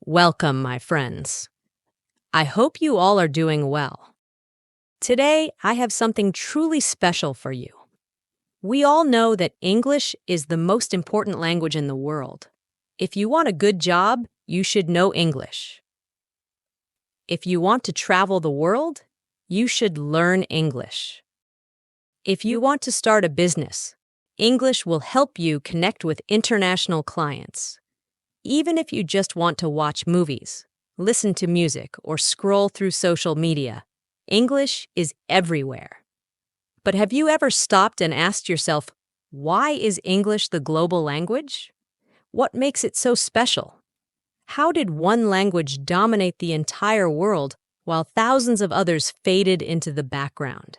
Welcome, my friends. I hope you all are doing well. Today, I have something truly special for you. We all know that English is the most important language in the world. If you want a good job, you should know English. If you want to travel the world, you should learn English. If you want to start a business, English will help you connect with international clients. Even if you just want to watch movies, listen to music, or scroll through social media, English is everywhere. But have you ever stopped and asked yourself, why is English the global language? What makes it so special? How did one language dominate the entire world while thousands of others faded into the background?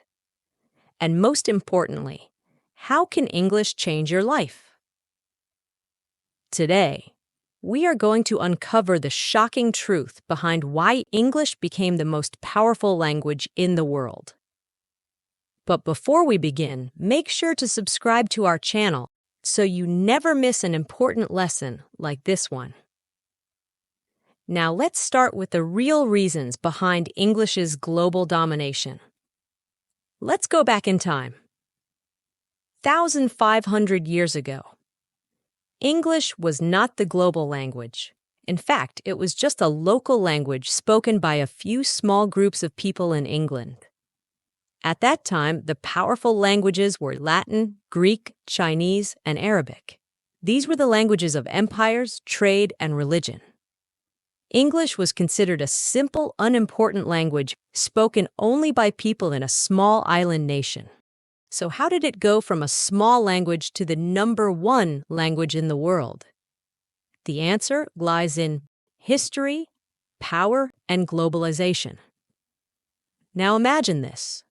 And most importantly, how can English change your life? Today, we are going to uncover the shocking truth behind why English became the most powerful language in the world. But before we begin, make sure to subscribe to our channel so you never miss an important lesson like this one. Now let's start with the real reasons behind English's global domination. Let's go back in time. 1,500 years ago. English was not the global language. In fact, it was just a local language spoken by a few small groups of people in England. At that time, the powerful languages were Latin, Greek, Chinese, and Arabic. These were the languages of empires, trade, and religion. English was considered a simple, unimportant language spoken only by people in a small island nation. So how did it go from a small language to the #1 language in the world? The answer lies in history, power, and globalization. Now imagine this.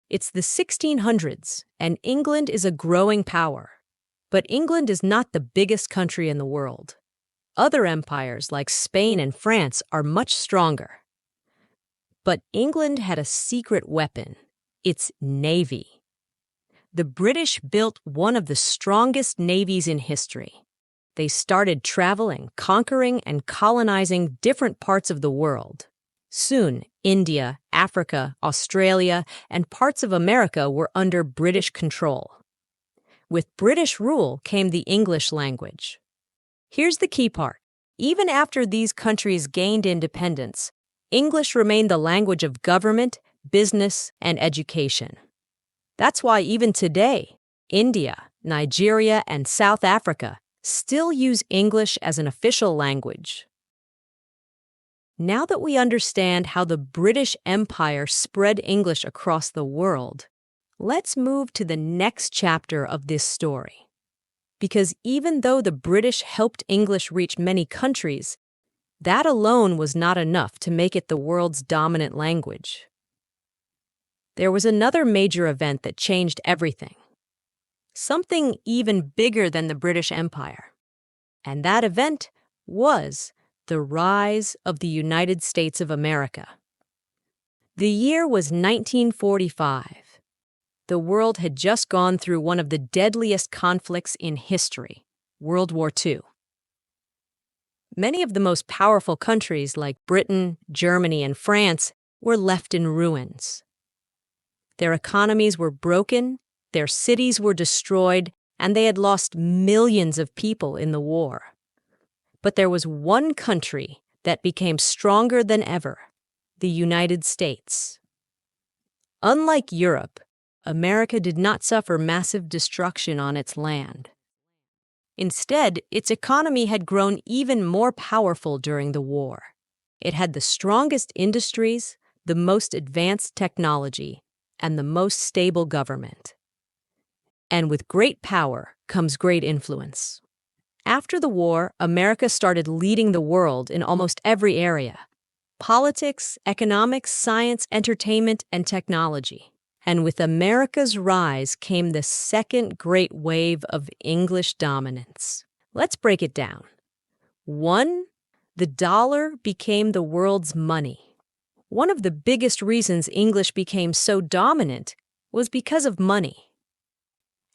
It's the 1600s, and England is a growing power. But England is not the biggest country in the world. Other empires like Spain and France are much stronger. But England had a secret weapon, its navy. The British built one of the strongest navies in history. They started traveling, conquering, and colonizing different parts of the world. Soon, India, Africa, Australia, and parts of America were under British control. With British rule came the English language. Here's the key part. Even after these countries gained independence, English remained the language of government, business, and education. That's why even today, India, Nigeria, and South Africa still use English as an official language. Now that we understand how the British Empire spread English across the world, let's move to the next chapter of this story. Because even though the British helped English reach many countries, that alone was not enough to make it the world's dominant language. There was another major event that changed everything. Something even bigger than the British Empire. And that event was the rise of the United States of America. The year was 1945. The world had just gone through one of the deadliest conflicts in history, World War II. Many of the most powerful countries like Britain, Germany, and France were left in ruins. Their economies were broken, their cities were destroyed, and they had lost millions of people in the war. But there was one country that became stronger than ever, the United States. Unlike Europe, America did not suffer massive destruction on its land. Instead, its economy had grown even more powerful during the war. It had the strongest industries, the most advanced technology, and the most stable government. And with great power comes great influence. After the war, America started leading the world in almost every area: politics, economics, science, entertainment, and technology. And with America's rise came the second great wave of English dominance. Let's break it down. 1. The dollar became the world's money. One of the biggest reasons English became so dominant was because of money.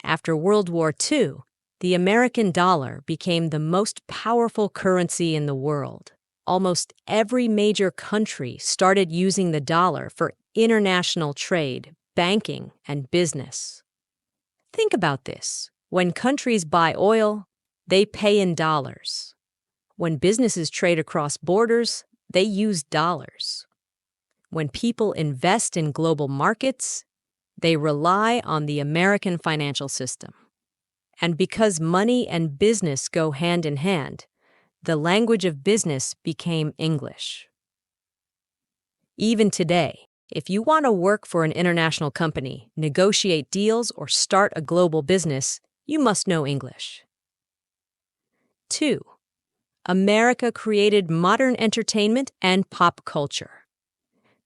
After World War II, the American dollar became the most powerful currency in the world. almost every major country started using the dollar for international trade, banking, and business. Think about this. When countries buy oil, they pay in dollars. When businesses trade across borders, they use dollars. When people invest in global markets, they rely on the American financial system. And because money and business go hand in hand, the language of business became English. Even today, if you want to work for an international company, negotiate deals, or start a global business, you must know English. 2. America created modern entertainment and pop culture.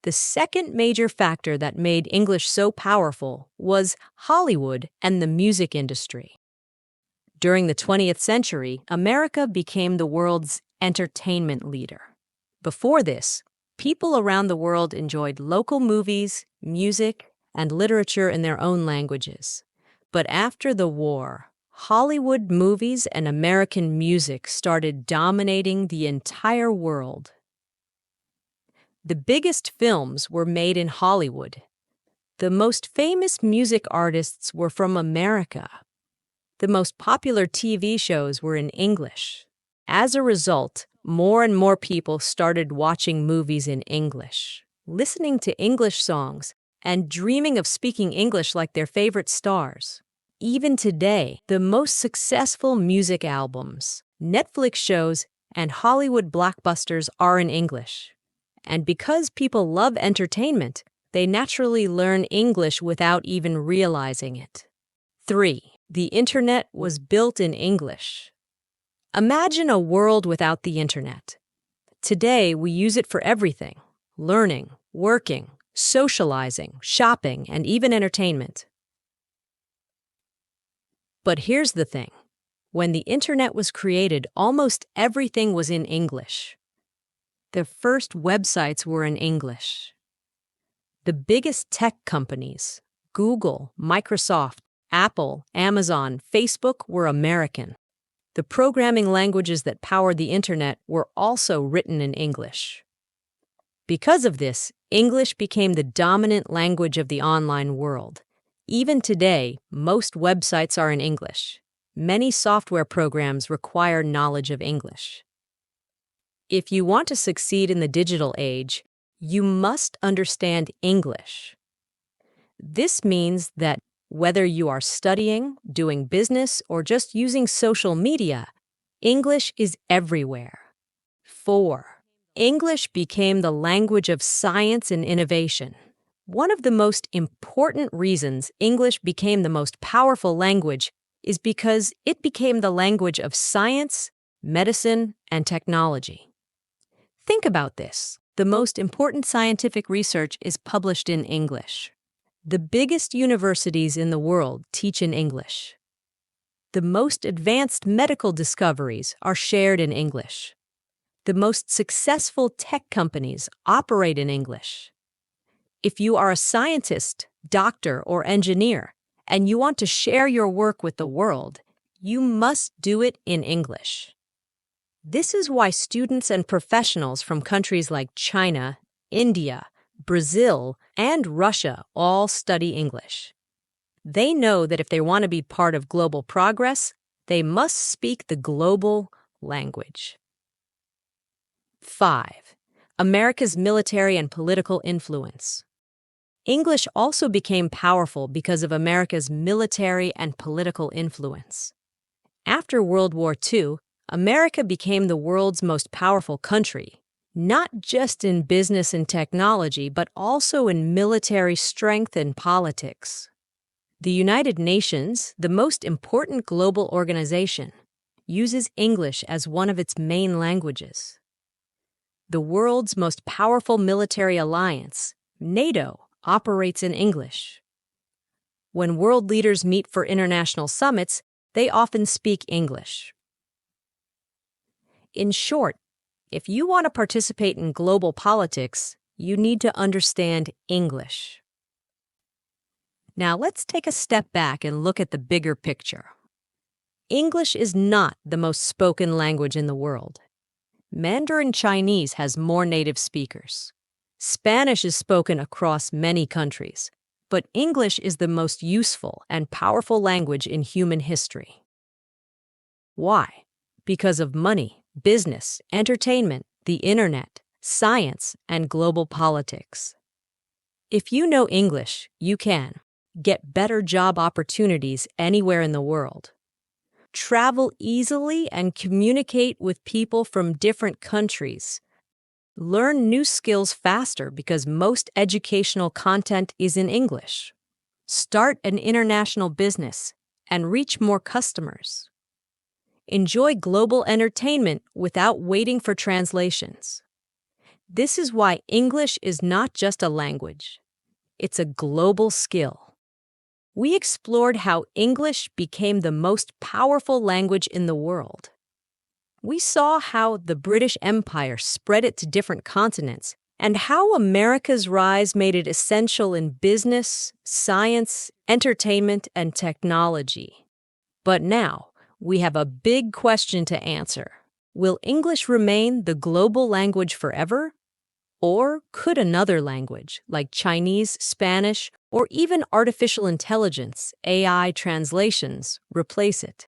The second major factor that made English so powerful was Hollywood and the music industry. During the 20th century, America became the world's entertainment leader. Before this, people around the world enjoyed local movies, music, and literature in their own languages. But after the war, Hollywood movies and American music started dominating the entire world. The biggest films were made in Hollywood. The most famous music artists were from America. The most popular TV shows were in English. As a result, more and more people started watching movies in English, listening to English songs, and dreaming of speaking English like their favorite stars. Even today, the most successful music albums, Netflix shows, and Hollywood blockbusters are in English. And because people love entertainment, they naturally learn English without even realizing it. 3. The internet was built in English. Imagine a world without the internet. Today, we use it for everything: learning, working, socializing, shopping, and even entertainment. But here's the thing. When the internet was created, almost everything was in English. The first websites were in English. The biggest tech companies, Google, Microsoft, Apple, Amazon, Facebook, were American. The programming languages that powered the internet were also written in English. Because of this, English became the dominant language of the online world. Even today, most websites are in English. Many software programs require knowledge of English. If you want to succeed in the digital age, you must understand English. This means that whether you are studying, doing business, or just using social media, English is everywhere. 4. English became the language of science and innovation. One of the most important reasons English became the most powerful language is because it became the language of science, medicine, and technology. Think about this. The most important scientific research is published in English. The biggest universities in the world teach in English. The most advanced medical discoveries are shared in English. The most successful tech companies operate in English. If you are a scientist, doctor, or engineer, and you want to share your work with the world, you must do it in English. This is why students and professionals from countries like China, India, Brazil, and Russia all study English. They know that if they want to be part of global progress, they must speak the global language. 5. America's military and political influence. English also became powerful because of America's military and political influence. After World War II, America became the world's most powerful country, not just in business and technology, but also in military strength and politics. The United Nations, the most important global organization, uses English as one of its main languages. The world's most powerful military alliance, NATO, operates in English. When world leaders meet for international summits, they often speak English. In short, if you want to participate in global politics, you need to understand English. Now let's take a step back and look at the bigger picture. English is not the most spoken language in the world. Mandarin Chinese has more native speakers. Spanish is spoken across many countries, but English is the most useful and powerful language in human history. Why? Because of money, business, entertainment, the internet, science, and global politics. If you know English, you can get better job opportunities anywhere in the world, travel easily and communicate with people from different countries, learn new skills faster because most educational content is in English, start an international business, and reach more customers. Enjoy global entertainment without waiting for translations. This is why English is not just a language. It's a global skill. We explored how English became the most powerful language in the world. We saw how the British Empire spread it to different continents and how America's rise made it essential in business, science, entertainment, and technology. But now, we have a big question to answer. Will English remain the global language forever? Or could another language, like Chinese, Spanish, or even artificial intelligence, AI translations, replace it?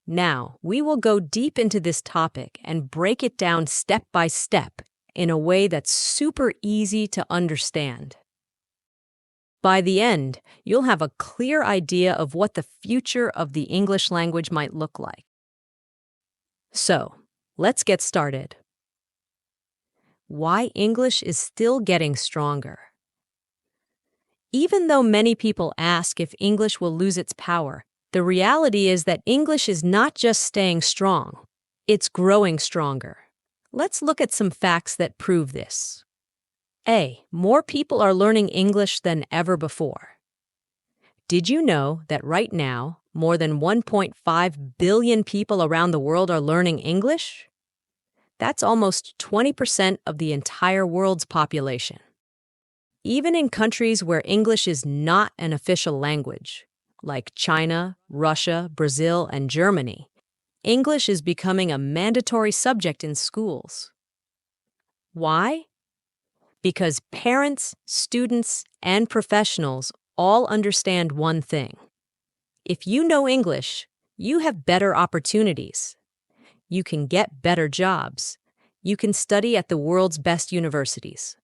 Now, we will go deep into this topic and break it down step by step in a way that's super easy to understand. By the end, you'll have a clear idea of what the future of the English language might look like. So, let's get started. Why English is still getting stronger. Even though many people ask if English will lose its power, the reality is that English is not just staying strong, it's growing stronger. Let's look at some facts that prove this. A. More people are learning English than ever before. Did you know that right now, more than 1.5 billion people around the world are learning English? That's almost 20% of the entire world's population. Even in countries where English is not an official language, like China, Russia, Brazil, and Germany, English is becoming a mandatory subject in schools. Why? Because parents, students, and professionals all understand one thing. If you know English, you have better opportunities. You can get better jobs. You can study at the world's best universities.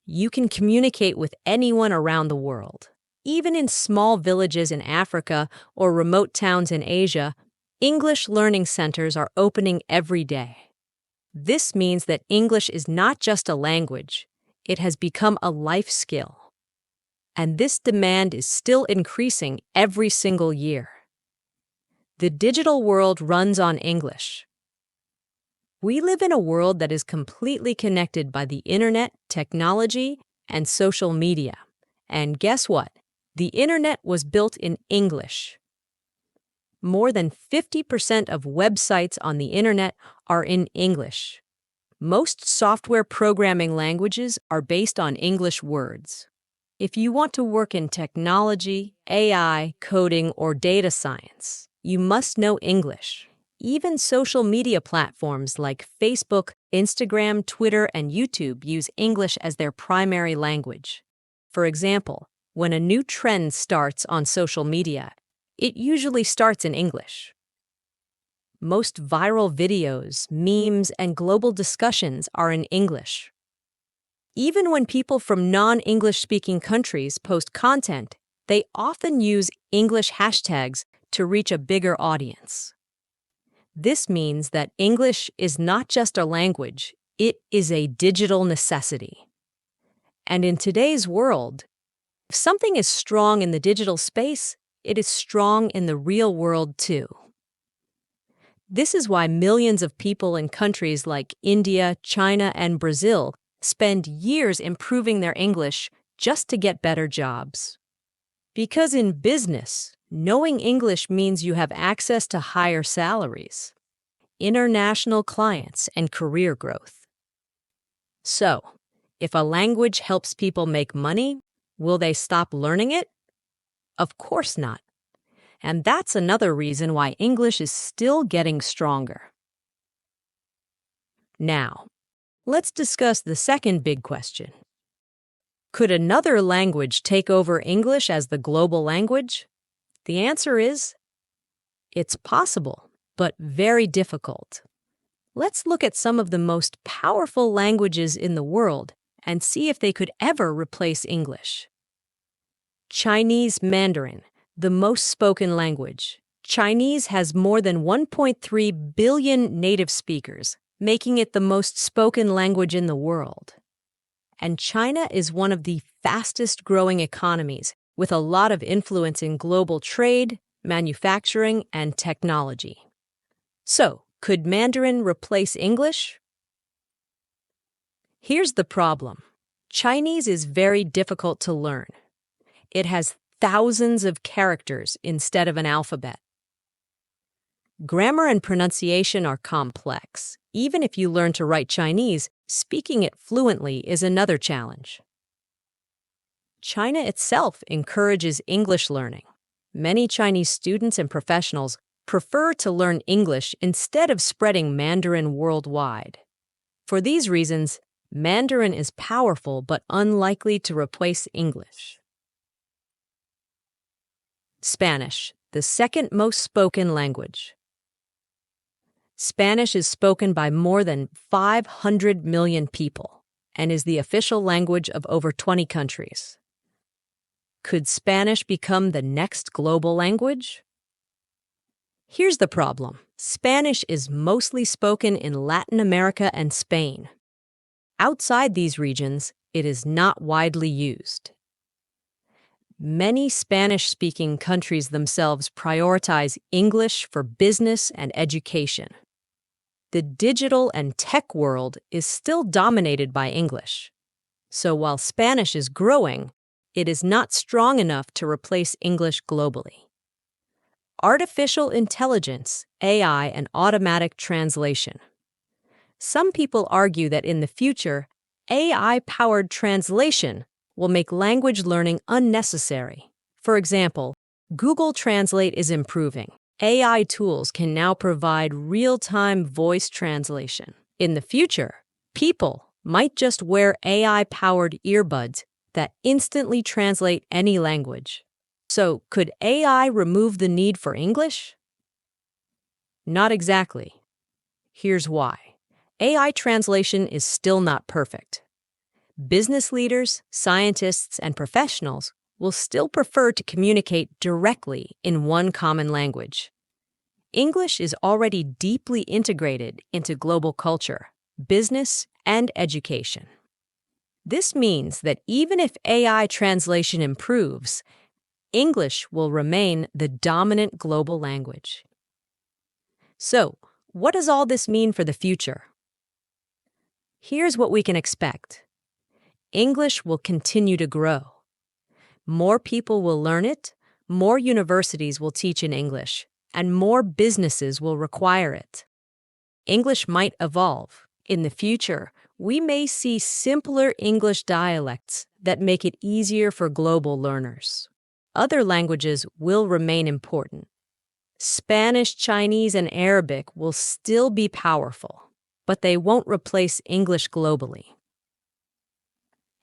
You can communicate with anyone around the world. Even in small villages in Africa or remote towns in Asia, English learning centers are opening every day. This means that English is not just a language, it has become a life skill. And this demand is still increasing every single year. The digital world runs on English. We live in a world that is completely connected by the internet, technology, and social media. And guess what? The internet was built in English. More than 50% of websites on the internet are in English. Most software programming languages are based on English words. If you want to work in technology, AI, coding, or data science, you must know English. Even social media platforms like Facebook, Instagram, Twitter, and YouTube use English as their primary language. For example, when a new trend starts on social media, it usually starts in English. Most viral videos, memes, and global discussions are in English. Even when people from non-English-speaking countries post content, they often use English hashtags to reach a bigger audience. This means that English is not just a language, it is a digital necessity. And in today's world, if something is strong in the digital space, it is strong in the real world too. This is why millions of people in countries like India, China, and Brazil spend years improving their English just to get better jobs. Because in business, knowing English means you have access to higher salaries, international clients, and career growth. So, if a language helps people make money, will they stop learning it? Of course not. And that's another reason why English is still getting stronger. Now, let's discuss the second big question. Could another language take over English as the global language? The answer is, it's possible, but very difficult. Let's look at some of the most powerful languages in the world and see if they could ever replace English. Chinese Mandarin, the most spoken language. Chinese has more than 1.3 billion native speakers, making it the most spoken language in the world. And China is one of the fastest growing economies, with a lot of influence in global trade, manufacturing, and technology. So, could Mandarin replace English? Here's the problem. Chinese is very difficult to learn. It has thousands of characters instead of an alphabet. Grammar and pronunciation are complex. Even if you learn to write Chinese, speaking it fluently is another challenge. China itself encourages English learning. Many Chinese students and professionals prefer to learn English instead of spreading Mandarin worldwide. For these reasons, Mandarin is powerful but unlikely to replace English. Spanish, the second most spoken language. Spanish is spoken by more than 500 million people and is the official language of over 20 countries. Could Spanish become the next global language? Here's the problem. Spanish is mostly spoken in Latin America and Spain. Outside these regions, it is not widely used. Many Spanish-speaking countries themselves prioritize English for business and education. The digital and tech world is still dominated by English. So while Spanish is growing, it is not strong enough to replace English globally. Artificial intelligence, AI, and automatic translation. Some people argue that in the future, AI-powered translation will make language learning unnecessary. For example, Google Translate is improving. AI tools can now provide real-time voice translation. In the future, people might just wear AI-powered earbuds that instantly translate any language. So, could AI remove the need for English? Not exactly. Here's why. AI translation is still not perfect. Business leaders, scientists, and professionals will still prefer to communicate directly in one common language. English is already deeply integrated into global culture, business, and education. This means that even if AI translation improves, English will remain the dominant global language. So, what does all this mean for the future? Here's what we can expect. English will continue to grow. More people will learn it, more universities will teach in English, and more businesses will require it. English might evolve. In the future, we may see simpler English dialects that make it easier for global learners. Other languages will remain important. Spanish, Chinese, and Arabic will still be powerful, but they won't replace English globally.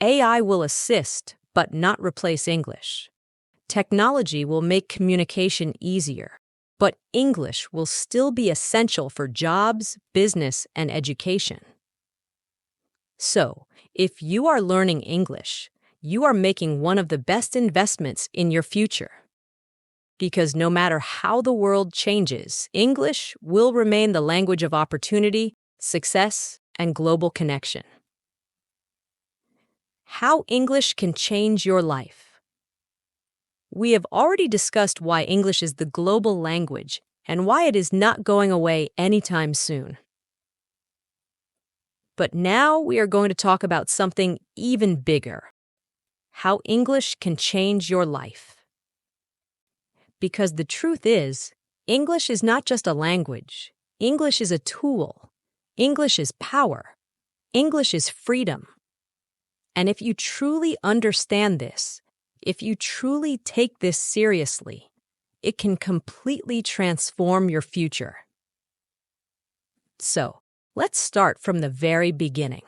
AI will assist, but not replace English. Technology will make communication easier, but English will still be essential for jobs, business, and education. So, if you are learning English, you are making one of the best investments in your future. Because no matter how the world changes, English will remain the language of opportunity, success, and global connection. How English can change your life. We have already discussed why English is the global language and why it is not going away anytime soon. But now we are going to talk about something even bigger. How English can change your life. Because the truth is, English is not just a language. English is a tool. English is power. English is freedom. And if you truly understand this, if you truly take this seriously, it can completely transform your future. So, Let's start from the very beginning.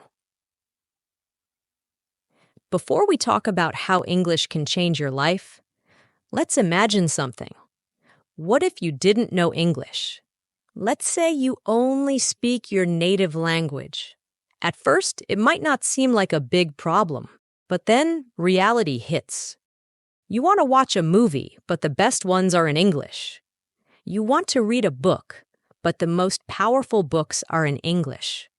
Before we talk about how English can change your life, let's imagine something. What if you didn't know English? Let's say you only speak your native language. At first, it might not seem like a big problem, but then reality hits. You want to watch a movie, but the best ones are in English. You want to read a book, but the most powerful books are in English.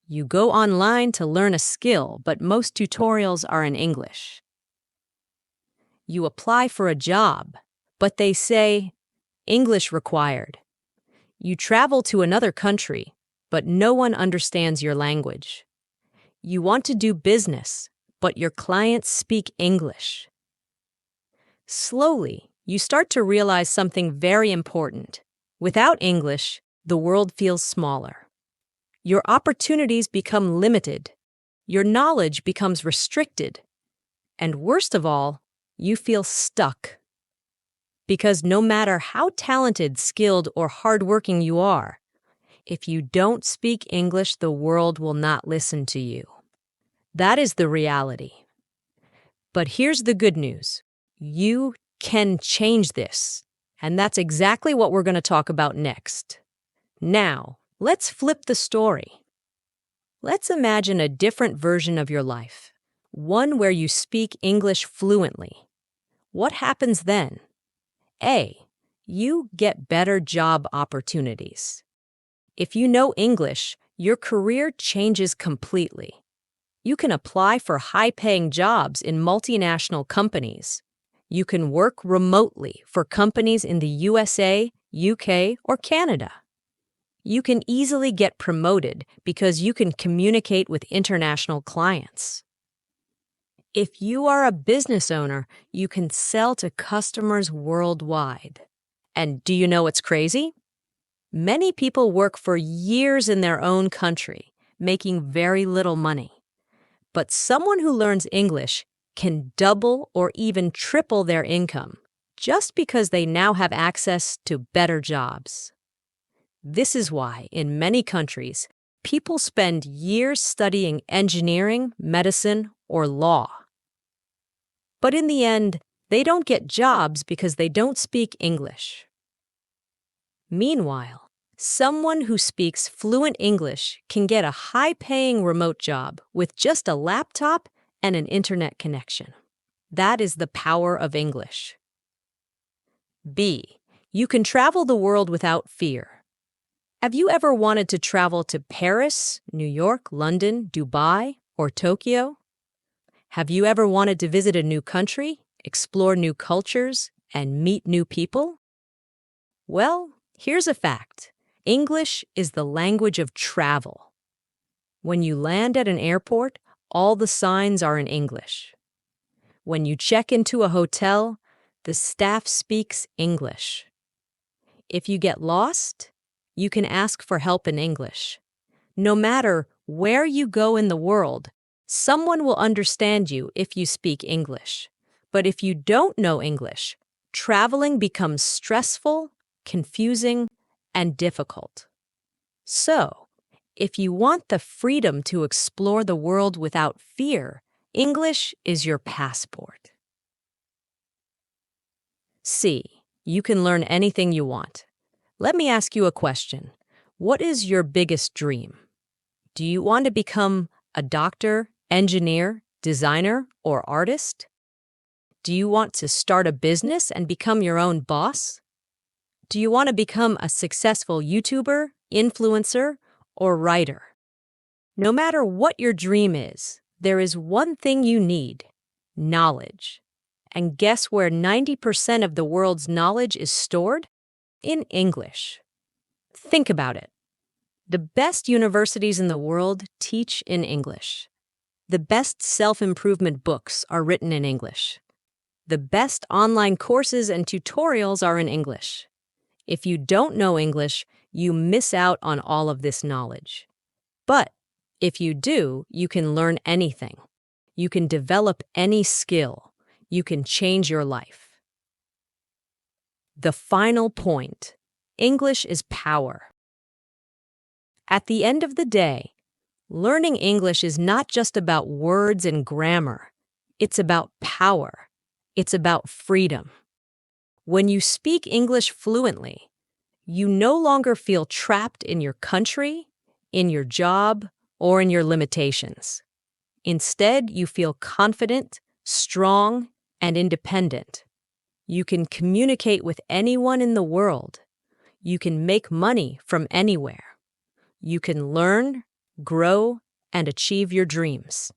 You go online to learn a skill, but most tutorials are in English. You apply for a job, but they say, English required. You travel to another country, but no one understands your language. You want to do business, but your clients speak English. Slowly, you start to realize something very important. Without English, the world feels smaller. Your opportunities become limited. Your knowledge becomes restricted. And worst of all, you feel stuck. Because no matter how talented, skilled, or hardworking you are, if you don't speak English, the world will not listen to you. That is the reality. But here's the good news. You can change this. And that's exactly what we're going to talk about next. Now, let's flip the story. Let's imagine a different version of your life, one where you speak English fluently. What happens then? A. You get better job opportunities. If you know English, your career changes completely. You can apply for high-paying jobs in multinational companies. You can work remotely for companies in the USA, UK, or Canada. You can easily get promoted because you can communicate with international clients. If you are a business owner, you can sell to customers worldwide. And do you know what's crazy? Many people work for years in their own country, making very little money. But someone who learns English can double or even triple their income just because they now have access to better jobs. This is why, in many countries, people spend years studying engineering, medicine, or law. But in the end, they don't get jobs because they don't speak English. Meanwhile, someone who speaks fluent English can get a high-paying remote job with just a laptop and an internet connection. That is the power of English. B. You can travel the world without fear. Have you ever wanted to travel to Paris, New York, London, Dubai, or Tokyo? Have you ever wanted to visit a new country, explore new cultures, and meet new people? Well, here's a fact. English is the language of travel. When you land at an airport, all the signs are in English. When you check into a hotel, the staff speaks English. If you get lost, you can ask for help in English. No matter where you go in the world, someone will understand you if you speak English. But if you don't know English, traveling becomes stressful, confusing, and difficult. So, if you want the freedom to explore the world without fear, English is your passport. C. You can learn anything you want. Let me ask you a question. What is your biggest dream? Do you want to become a doctor, engineer, designer, or artist? Do you want to start a business and become your own boss? Do you want to become a successful YouTuber, influencer, or writer? No matter what your dream is, there is one thing you need: knowledge. And guess where 90% of the world's knowledge is stored? In English. Think about it. The best universities in the world teach in English. The best self-improvement books are written in English. The best online courses and tutorials are in English. If you don't know English, you miss out on all of this knowledge. But if you do, you can learn anything. You can develop any skill. You can change your life. The final point: English is power. At the end of the day, learning English is not just about words and grammar. It's about power. It's about freedom. When you speak English fluently, you no longer feel trapped in your country, in your job, or in your limitations. Instead, you feel confident, strong, and independent. You can communicate with anyone in the world. You can make money from anywhere. You can learn, grow, and achieve your dreams.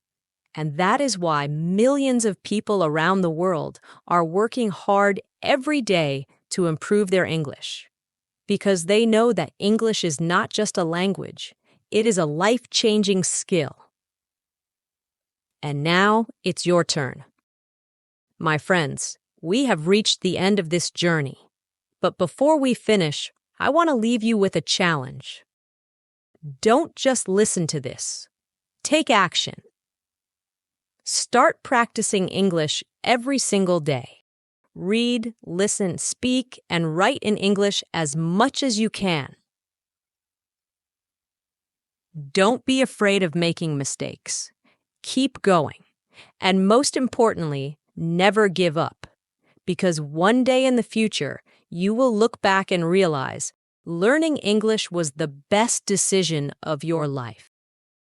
And that is why millions of people around the world are working hard every day to improve their English. Because they know that English is not just a language, it is a life-changing skill. And now it's your turn. My friends, we have reached the end of this journey. But before we finish, I want to leave you with a challenge. Don't just listen to this. Take action. Start practicing English every single day. Read, listen, speak, and write in English as much as you can. Don't be afraid of making mistakes. Keep going. And most importantly, never give up. Because one day in the future, you will look back and realize learning English was the best decision of your life.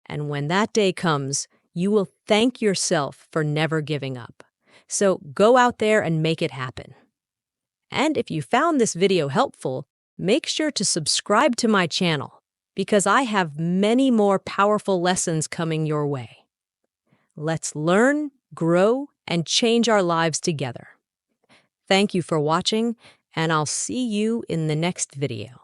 And when that day comes, you will thank yourself for never giving up. So go out there and make it happen. And if you found this video helpful, make sure to subscribe to my channel because I have many more powerful lessons coming your way. Let's learn, grow, and change our lives together. Thank you for watching, and I'll see you in the next video.